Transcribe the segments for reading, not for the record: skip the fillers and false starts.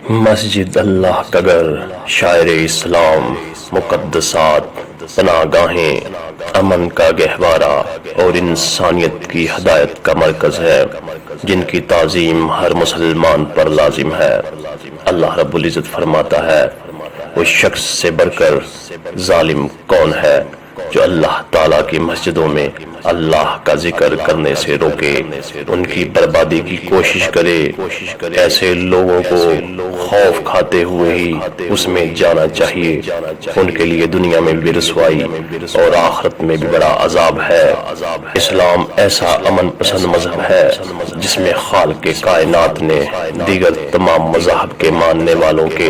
مسجد اللہ کا گھر، شاعر اسلام، مقدسات، پناہ گاہیں، امن کا گہوارہ اور انسانیت کی ہدایت کا مرکز ہے، جن کی تعظیم ہر مسلمان پر لازم ہے۔ اللہ رب العزت فرماتا ہے، وہ شخص سے بڑھ کر ظالم کون ہے جو اللہ تعالیٰ کی مسجدوں میں اللہ کا ذکر کرنے سے روکے، ان کی بربادی کی کوشش کرے۔ ایسے لوگوں کو خوف کھاتے ہوئے ہی اس میں جانا چاہیے، ان کے لیے دنیا میں بھی رسوائی اور آخرت میں بھی بڑا عذاب ہے۔ اسلام ایسا امن پسند مذہب ہے جس میں خالق کائنات نے دیگر تمام مذاہب کے ماننے والوں کے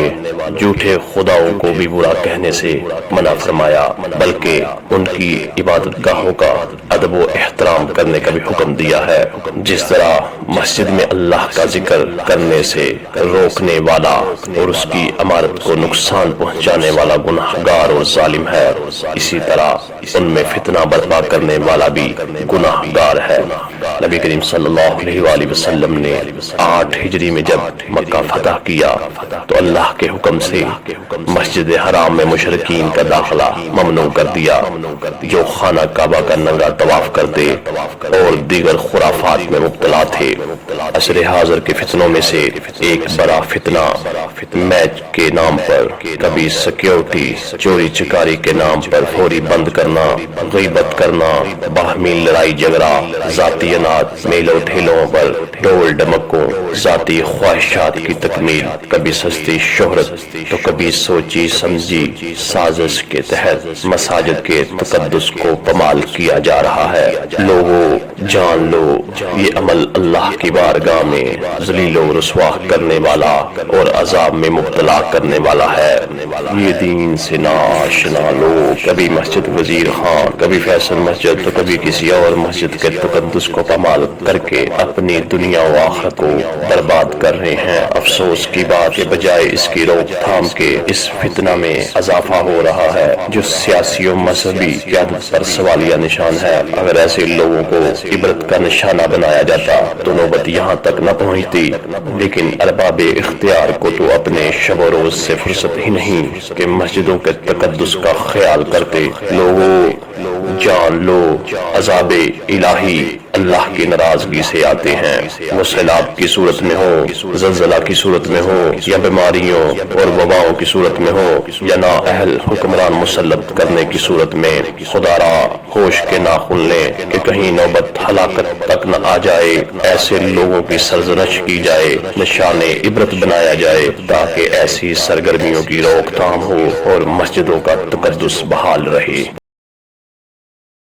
جھوٹے خداؤں کو بھی برا کہنے سے منع فرمایا، بلکہ ان کی عبادت گاہوں کا ادب و احترام کرنے کا بھی حکم دیا ہے۔ جس طرح مسجد میں اللہ کا ذکر کرنے سے روکنے والا اور اس کی عمارت کو نقصان پہنچانے والا گناہگار اور ظالم ہے، اسی طرح ان میں فتنہ برپا کرنے والا بھی گناہگار ہے۔ نبی کریم صلی اللہ علیہ وآلہ وسلم نے 8 ہجری میں جب مکہ فتح کیا تو اللہ کے حکم سے مسجد حرام میں مشرکین کا داخلہ ممنوع کر دیا، جو خانہ کعبہ کا ننگا طواف کرتے اور دیگر خرافات میں مبتلا تھے۔ عصر حاضر کے فتنوں میں سے ایک بڑا فتنہ میچ کے نام پر، کبھی سیکیورٹی چوری چکاری کے نام پر فوری بند کرنا، غیبت کرنا، باہمی لڑائی جھگڑا، ذاتی اناج، میلوں ٹھیلوں پر ڈول ڈمکوں، ذاتی خواہشات کی تکمیل، کبھی سستی شہرت تو کبھی سوچی سمجھی سازش کے تحت مساجد کے تقدس کو پامال کیا جا رہا ہے۔ لوگوں جان لو، یہ عمل اللہ کی بارگاہ میں ذلیل و رسوا کرنے والا اور عذاب میں مبتلا کرنے والا ہے۔ یہ دین سے ناآشنا لوگ کبھی مسجد وزیر خان، کبھی فیصل مسجد تو کبھی کسی اور مسجد کے تقدس کو پامال کر کے اپنی دنیا و آخرت کو برباد کر رہے ہیں۔ افسوس کی بات کے بجائے اس کی روک تھام کے اس فتنہ میں اضافہ ہو رہا ہے جو سیاسی و مذہبی قیادت پر سوالیہ نشان ہے۔ اگر ایسے لوگوں کو عبرت کا نشانہ بنایا جاتا تو نوبت یہاں تک نہ پہنچتی، لیکن ارباب اختیار کو تو اپنے شب و روز سے فرصت ہی نہیں کہ مسجدوں کے تقدس کا خیال کرتے۔ لوگوں جان لو، عذاب الہی اللہ کی ناراضگی سے آتے ہیں، وہ سیلاب کی صورت میں ہو، زلزلہ کی صورت میں ہو، یا بیماریوں اور وباؤں کی صورت میں ہو، یا نااہل حکمران مسلط کرنے کی صورت میں۔ خدا را ہوش کے ناخن لیں کہ کہیں نوبت ہلاکت تک نہ آ جائے۔ ایسے لوگوں کی سرزنش کی جائے، نشان عبرت بنایا جائے، تاکہ ایسی سرگرمیوں کی روک تھام ہو اور مسجدوں کا تقدس بحال رہے۔